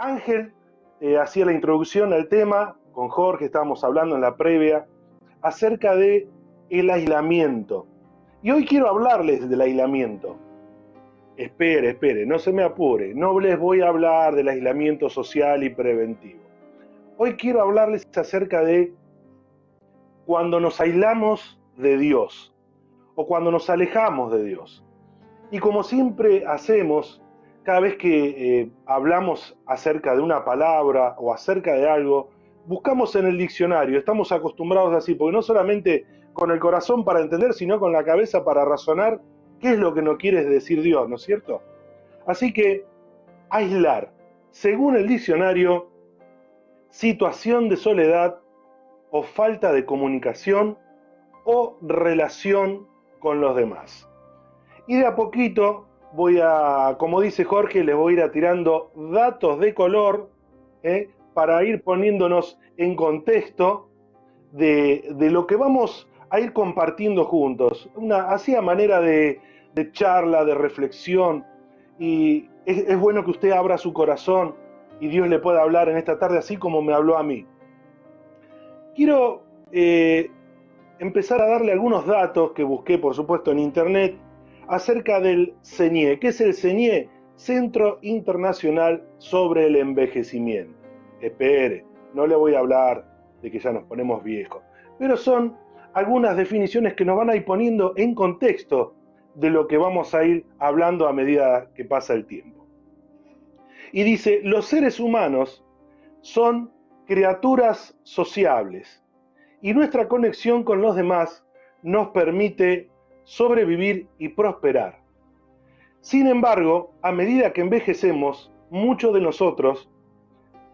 Ángel hacía la introducción al tema, con Jorge estábamos hablando en la previa, acerca de el aislamiento. Y hoy quiero hablarles del aislamiento. Espere, no se me apure, no les voy a hablar del aislamiento social y preventivo. Hoy quiero hablarles acerca de cuando nos aislamos de Dios o cuando nos alejamos de Dios. Y como siempre hacemos, cada vez que hablamos acerca de una palabra o acerca de algo, buscamos en el diccionario, estamos acostumbrados así, porque no solamente con el corazón para entender, sino con la cabeza para razonar qué es lo que nos quiere decir Dios, ¿no es cierto? Así que aislar, según el diccionario, situación de soledad o falta de comunicación o relación con los demás. Y de a poquito voy a, como dice Jorge, les voy a ir tirando datos de color para ir poniéndonos en contexto de lo que vamos a ir compartiendo juntos. Así a manera de charla, de reflexión. Y es bueno que usted abra su corazón y Dios le pueda hablar en esta tarde así como me habló a mí. Quiero empezar a darle algunos datos que busqué, por supuesto, en internet acerca del CENIE. ¿Qué es el CENIE? Centro Internacional sobre el Envejecimiento. Espere, no le voy a hablar de que ya nos ponemos viejos, pero son algunas definiciones que nos van a ir poniendo en contexto de lo que vamos a ir hablando a medida que pasa el tiempo. Y dice, los seres humanos son criaturas sociables y nuestra conexión con los demás nos permite sobrevivir y prosperar. Sin embargo, a medida que envejecemos, muchos de nosotros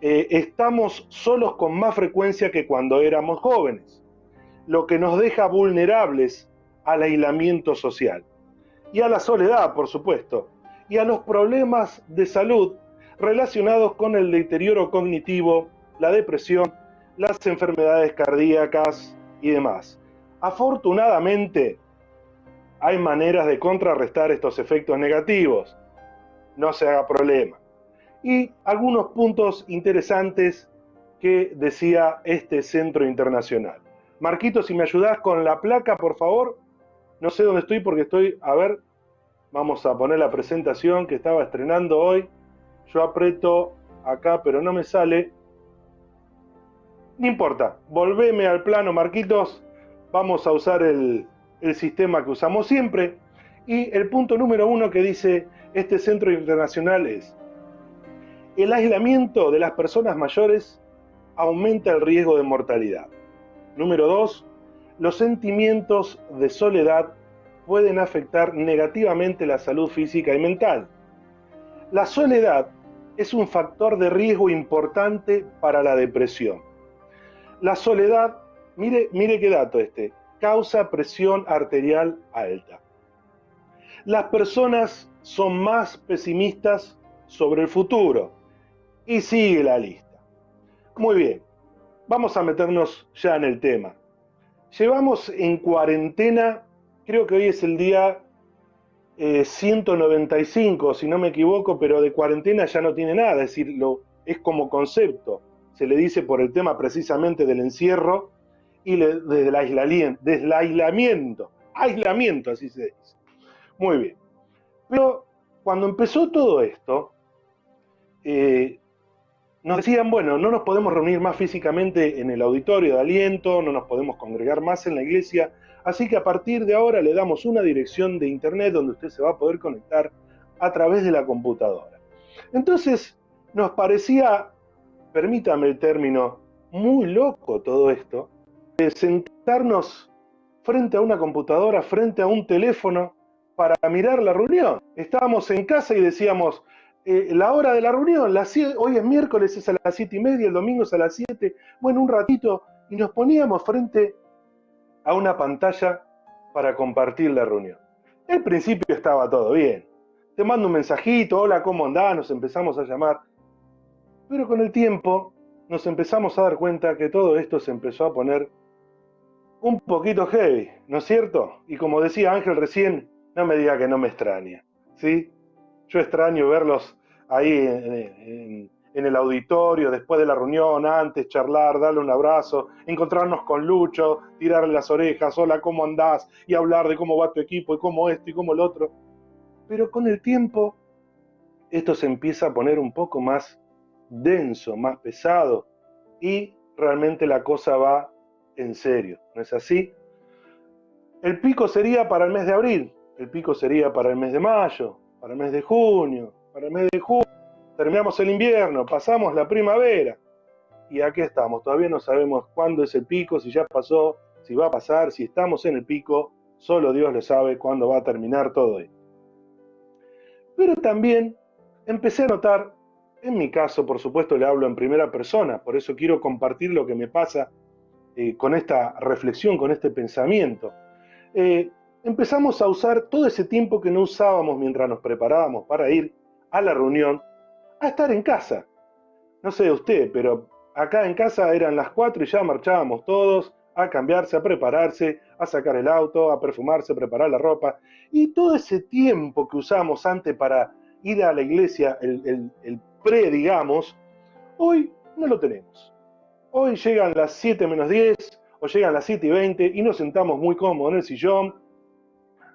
estamos solos con más frecuencia que cuando éramos jóvenes, lo que nos deja vulnerables al aislamiento social y a la soledad, por supuesto, y a los problemas de salud relacionados con el deterioro cognitivo, la depresión, las enfermedades cardíacas y demás. Afortunadamente, hay maneras de contrarrestar estos efectos negativos. No se haga problema. Y algunos puntos interesantes que decía este centro internacional. Marquito, si me ayudás con la placa, por favor. No sé dónde estoy porque estoy, a ver, vamos a poner la presentación que estaba estrenando hoy. Yo aprieto acá, pero no me sale. No importa, volveme al plano, Marquitos. Vamos a usar el sistema que usamos siempre. Y el punto número 1 que dice este centro internacional es: el aislamiento de las personas mayores aumenta el riesgo de mortalidad. Número 2, los sentimientos de soledad pueden afectar negativamente la salud física y mental. La soledad es un factor de riesgo importante para la depresión. La soledad, mire qué dato este, causa presión arterial alta. Las personas son más pesimistas sobre el futuro. Y sigue la lista. Muy bien, vamos a meternos ya en el tema. Llevamos en cuarentena, creo que hoy es el día 195, si no me equivoco, pero de cuarentena ya no tiene nada, es decir, es como concepto. Se le dice por el tema precisamente del encierro y del aislamiento, así se dice. Muy bien. Pero cuando empezó todo esto, nos decían, bueno, no nos podemos reunir más físicamente en el auditorio de aliento, no nos podemos congregar más en la iglesia, así que a partir de ahora le damos una dirección de internet donde usted se va a poder conectar a través de la computadora. Entonces, nos parecía, permítame el término, muy loco todo esto, de sentarnos frente a una computadora, frente a un teléfono, para mirar la reunión. Estábamos en casa y decíamos, la hora de la reunión, hoy es miércoles, es a las 7:30, el domingo es a las 7, bueno, un ratito, y nos poníamos frente a una pantalla para compartir la reunión. Al principio estaba todo bien. Te mando un mensajito, hola, ¿cómo andás? Nos empezamos a llamar. Pero con el tiempo nos empezamos a dar cuenta que todo esto se empezó a poner un poquito heavy, ¿no es cierto? Y como decía Ángel recién, no me diga que no me extraña, ¿sí? Yo extraño verlos ahí en el auditorio, después de la reunión, antes, charlar, darle un abrazo, encontrarnos con Lucho, tirarle las orejas, hola, ¿cómo andás? Y hablar de cómo va tu equipo y cómo esto y cómo el otro. Pero con el tiempo esto se empieza a poner un poco más denso, más pesado, y realmente la cosa va en serio, ¿no es así? El pico sería para el mes de abril, el pico sería para el mes de mayo, para el mes de junio, para el mes de julio. Terminamos el invierno, pasamos la primavera, y aquí estamos. Todavía no sabemos cuándo es el pico, si ya pasó, si va a pasar, si estamos en el pico. Solo Dios lo sabe cuándo va a terminar todo esto. Pero también empecé a notar, en mi caso, por supuesto, le hablo en primera persona, por eso quiero compartir lo que me pasa con esta reflexión, con este pensamiento. Empezamos a usar todo ese tiempo que no usábamos mientras nos preparábamos para ir a la reunión, a estar en casa. No sé usted, pero acá en casa eran las 4 y ya marchábamos todos a cambiarse, a prepararse, a sacar el auto, a perfumarse, a preparar la ropa. Y todo ese tiempo que usamos antes para ir a la iglesia, el pre, digamos, hoy no lo tenemos. Hoy llegan las 7 menos 10 o llegan las 7 y 20 y nos sentamos muy cómodos en el sillón.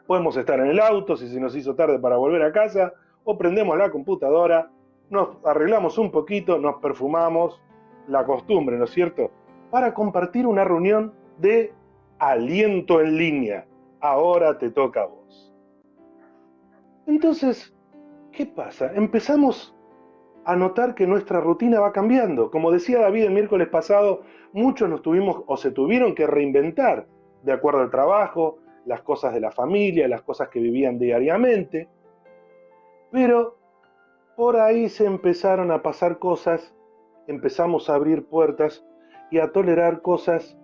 Podemos estar en el auto si se nos hizo tarde para volver a casa, o prendemos la computadora, nos arreglamos un poquito, nos perfumamos, la costumbre, ¿no es cierto?, para compartir una reunión de aliento en línea. Ahora te toca a vos. Entonces, ¿qué pasa? Empezamos a notar que nuestra rutina va cambiando. Como decía David el miércoles pasado, muchos nos tuvimos o se tuvieron que reinventar de acuerdo al trabajo, las cosas de la familia, las cosas que vivían diariamente. Pero por ahí se empezaron a pasar cosas, empezamos a abrir puertas y a tolerar cosas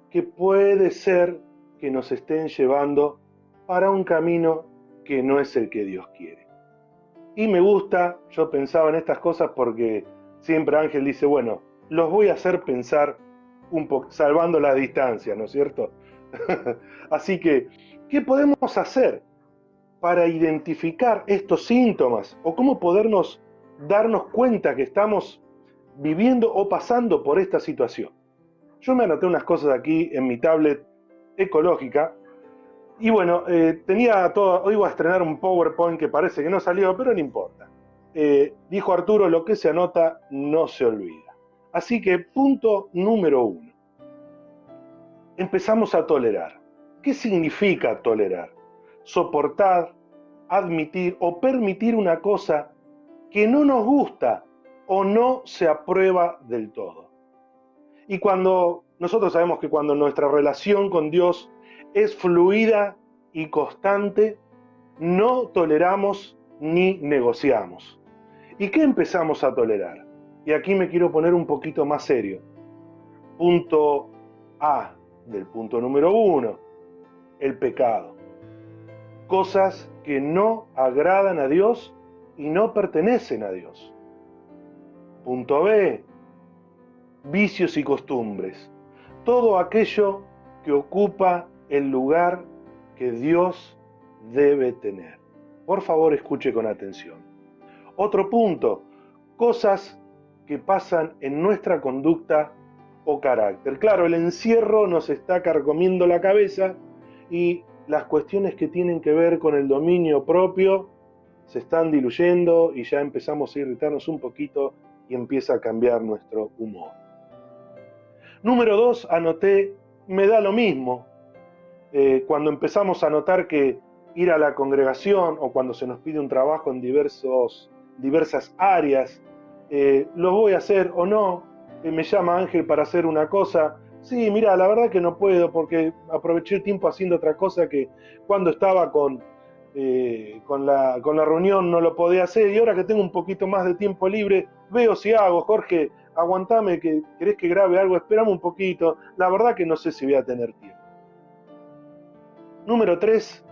que puede ser que nos estén llevando para un camino que no es el que Dios quiere. Y me gusta, yo pensaba en estas cosas porque siempre Ángel dice, bueno, los voy a hacer pensar un poco, salvando las distancias, ¿no es cierto? Así que, ¿qué podemos hacer para identificar estos síntomas? ¿O cómo podernos darnos cuenta que estamos viviendo o pasando por esta situación? Yo me anoté unas cosas aquí en mi tablet ecológica. Y bueno, tenía todo, hoy iba a estrenar un PowerPoint que parece que no salió, pero no importa. Dijo Arturo, lo que se anota no se olvida. Así que punto número 1. Empezamos a tolerar. ¿Qué significa tolerar? Soportar, admitir o permitir una cosa que no nos gusta o no se aprueba del todo. Y cuando nosotros sabemos que cuando nuestra relación con Dios es fluida y constante, no toleramos ni negociamos. ¿Y qué empezamos a tolerar? Y aquí me quiero poner un poquito más serio. Punto A del punto número 1, el pecado. Cosas que no agradan a Dios y no pertenecen a Dios. Punto B, vicios y costumbres. Todo aquello que ocupa el lugar que Dios debe tener. Por favor, escuche con atención. Otro punto, cosas que pasan en nuestra conducta o carácter. Claro, el encierro nos está carcomiendo la cabeza y las cuestiones que tienen que ver con el dominio propio se están diluyendo y ya empezamos a irritarnos un poquito y empieza a cambiar nuestro humor. Número 2, anoté, me da lo mismo. Cuando empezamos a notar que ir a la congregación o cuando se nos pide un trabajo en diversas áreas, lo voy a hacer o no, me llama Ángel para hacer una cosa, sí, mira, la verdad que no puedo porque aproveché el tiempo haciendo otra cosa que cuando estaba con la reunión no lo podía hacer y ahora que tengo un poquito más de tiempo libre, veo si hago. Jorge, aguantame, que querés que grabe algo, esperame un poquito, la verdad que no sé si voy a tener tiempo. Número 3,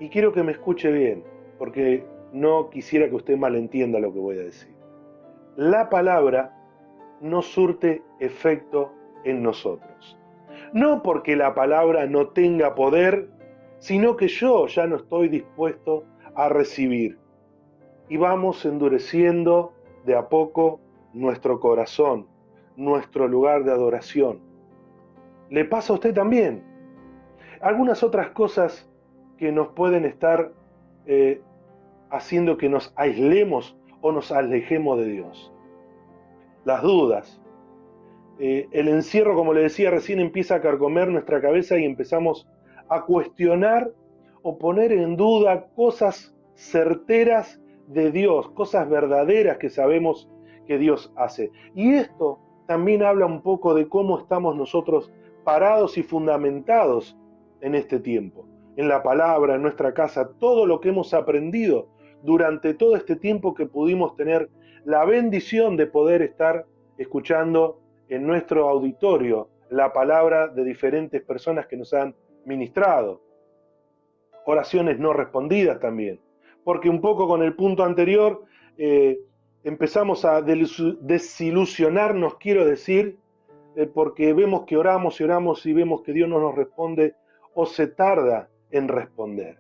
y quiero que me escuche bien, porque no quisiera que usted malentienda lo que voy a decir. La palabra no surte efecto en nosotros. No porque la palabra no tenga poder, sino que yo ya no estoy dispuesto a recibir. Y vamos endureciendo de a poco nuestro corazón, nuestro lugar de adoración. ¿Le pasa a usted también? Algunas otras cosas que nos pueden estar haciendo que nos aislemos o nos alejemos de Dios. Las dudas. El encierro, como le decía recién, empieza a carcomer nuestra cabeza y empezamos a cuestionar o poner en duda cosas certeras de Dios, cosas verdaderas que sabemos que Dios hace. Y esto también habla un poco de cómo estamos nosotros parados y fundamentados en este tiempo, en la palabra, en nuestra casa, todo lo que hemos aprendido durante todo este tiempo que pudimos tener la bendición de poder estar escuchando en nuestro auditorio la palabra de diferentes personas que nos han ministrado. Oraciones no respondidas también, porque un poco con el punto anterior empezamos a desilusionarnos, quiero decir, porque vemos que oramos y oramos y vemos que Dios no nos responde o se tarda en responder.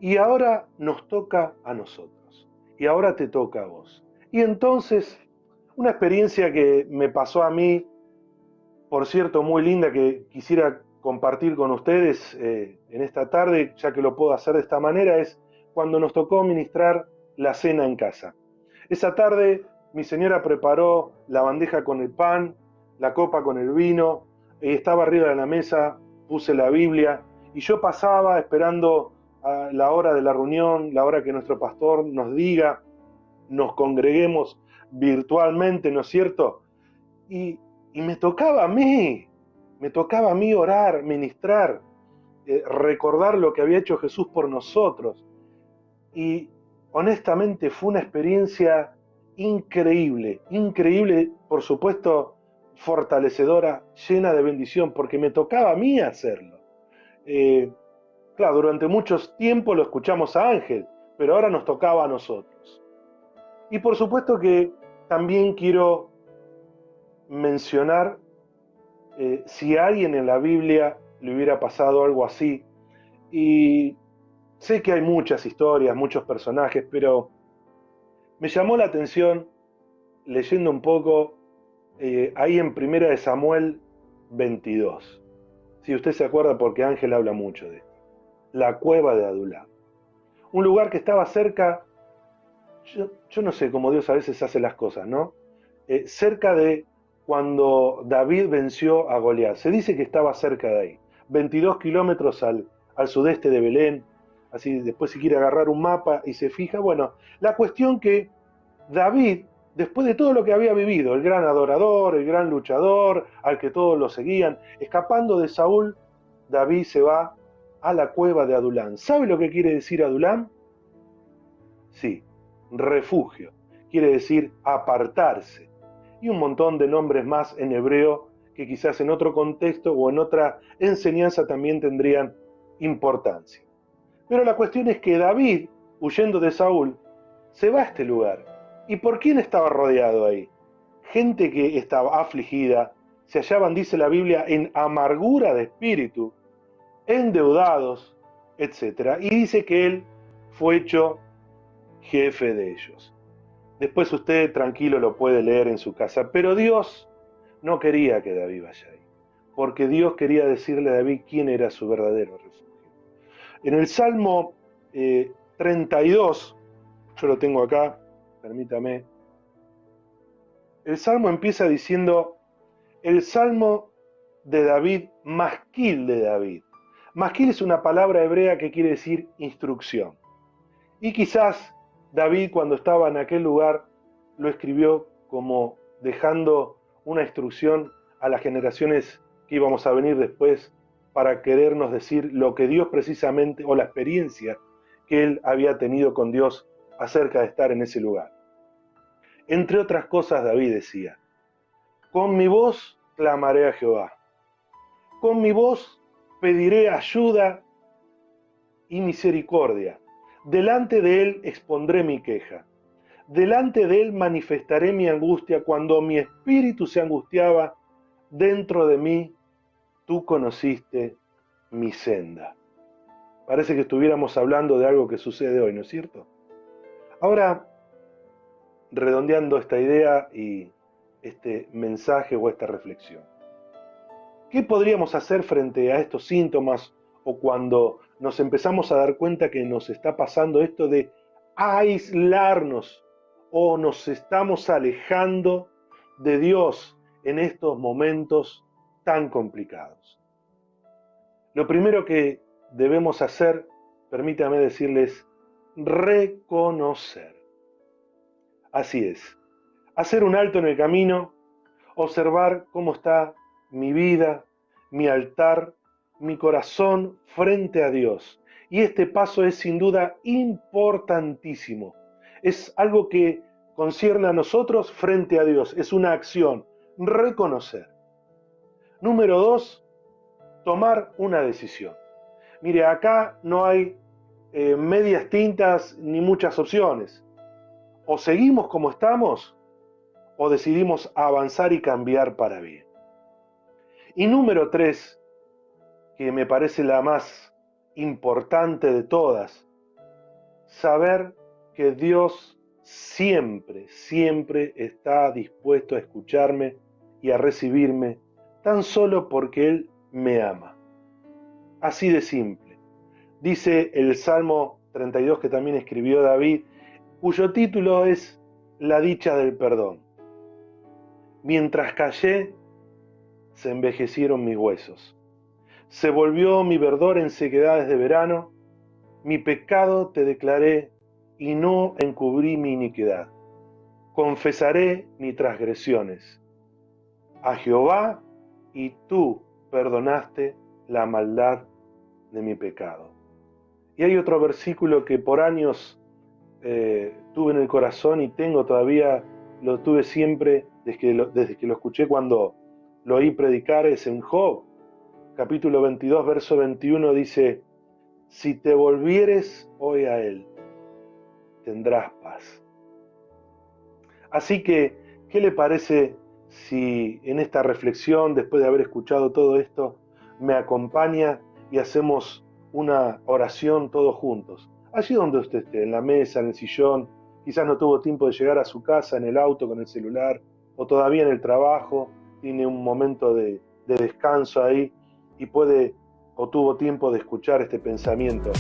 Y ahora nos toca a nosotros, y ahora te toca a vos. Y entonces, una experiencia que me pasó a mí, por cierto, muy linda, que quisiera compartir con ustedes en esta tarde, ya que lo puedo hacer de esta manera, es cuando nos tocó ministrar la cena en casa. Esa tarde mi señora preparó la bandeja con el pan, la copa con el vino, estaba arriba de la mesa, puse la Biblia y yo pasaba esperando a la hora de la reunión, la hora que nuestro pastor nos diga, nos congreguemos virtualmente, ¿no es cierto? Y me tocaba a mí orar, ministrar, recordar lo que había hecho Jesús por nosotros. Y honestamente fue una experiencia increíble, increíble, por supuesto, fortalecedora, llena de bendición, porque me tocaba a mí hacerlo. Claro, durante muchos tiempos lo escuchamos a Ángel, pero ahora nos tocaba a nosotros. Y por supuesto que también quiero mencionar si a alguien en la Biblia le hubiera pasado algo así. Y sé que hay muchas historias, muchos personajes, pero me llamó la atención leyendo un poco ahí en Primera de Samuel 22. Si usted se acuerda, porque Ángel habla mucho de esto. La cueva de Adulam. Un lugar que estaba cerca, yo no sé cómo Dios a veces hace las cosas, ¿no? Cerca de cuando David venció a Goliat. Se dice que estaba cerca de ahí, 22 kilómetros al sudeste de Belén. Así después si quiere agarrar un mapa y se fija, bueno, la cuestión que David, después de todo lo que había vivido, el gran adorador, el gran luchador, al que todos lo seguían, escapando de Saúl, David se va a la cueva de Adulam. ¿Sabe lo que quiere decir Adulam? Sí, refugio. Quiere decir apartarse. Y un montón de nombres más en hebreo que quizás en otro contexto o en otra enseñanza también tendrían importancia. Pero la cuestión es que David, huyendo de Saúl, se va a este lugar. ¿Y por quién estaba rodeado ahí? Gente que estaba afligida, se hallaban, dice la Biblia, en amargura de espíritu, endeudados, etc. Y dice que él fue hecho jefe de ellos. Después usted tranquilo lo puede leer en su casa, pero Dios no quería que David vaya ahí, porque Dios quería decirle a David quién era su verdadero refugio. En el Salmo 32, yo lo tengo acá, permítame, el Salmo empieza diciendo, el Salmo de David, masquil de David. Masquil es una palabra hebrea que quiere decir instrucción. Y quizás David cuando estaba en aquel lugar lo escribió como dejando una instrucción a las generaciones que íbamos a venir después para querernos decir lo que Dios precisamente, o la experiencia que él había tenido con Dios acerca de estar en ese lugar. Entre otras cosas, David decía, con mi voz clamaré a Jehová, con mi voz pediré ayuda y misericordia. Delante de él expondré mi queja. Delante de él manifestaré mi angustia. Cuando mi espíritu se angustiaba dentro de mí, tú conociste mi senda. Parece que estuviéramos hablando de algo que sucede hoy, ¿no es cierto? Ahora, redondeando esta idea y este mensaje o esta reflexión. ¿Qué podríamos hacer frente a estos síntomas o cuando nos empezamos a dar cuenta que nos está pasando esto de aislarnos o nos estamos alejando de Dios en estos momentos tan complicados? Lo primero que debemos hacer, permítame decirles, reconocer. Así es, hacer un alto en el camino, observar cómo está mi vida, mi altar, mi corazón frente a Dios. Y este paso es sin duda importantísimo. Es algo que concierne a nosotros frente a Dios. Es una acción, reconocer. Número 2, tomar una decisión. Mire, acá no hay medias tintas ni muchas opciones. O seguimos como estamos o decidimos avanzar y cambiar para bien. Y número 3, que me parece la más importante de todas, saber que Dios siempre, siempre está dispuesto a escucharme y a recibirme tan solo porque Él me ama. Así de simple. Dice el Salmo 32 que también escribió David, cuyo título es La dicha del perdón. Mientras callé, se envejecieron mis huesos. Se volvió mi verdor en sequedades de verano. Mi pecado te declaré y no encubrí mi iniquidad. Confesaré mis transgresiones a Jehová y tú perdonaste la maldad de mi pecado. Y hay otro versículo que por años tuve en el corazón y tengo todavía, lo tuve siempre desde que lo escuché cuando lo oí predicar, es en Job, capítulo 22, verso 21, dice, si te volvieres hoy a Él, tendrás paz. Así que, ¿qué le parece si en esta reflexión, después de haber escuchado todo esto, me acompaña y hacemos una oración todos juntos? Allí donde usted esté, en la mesa, en el sillón, quizás no tuvo tiempo de llegar a su casa, en el auto, con el celular, o todavía en el trabajo, tiene un momento de descanso ahí y puede o tuvo tiempo de escuchar este pensamiento.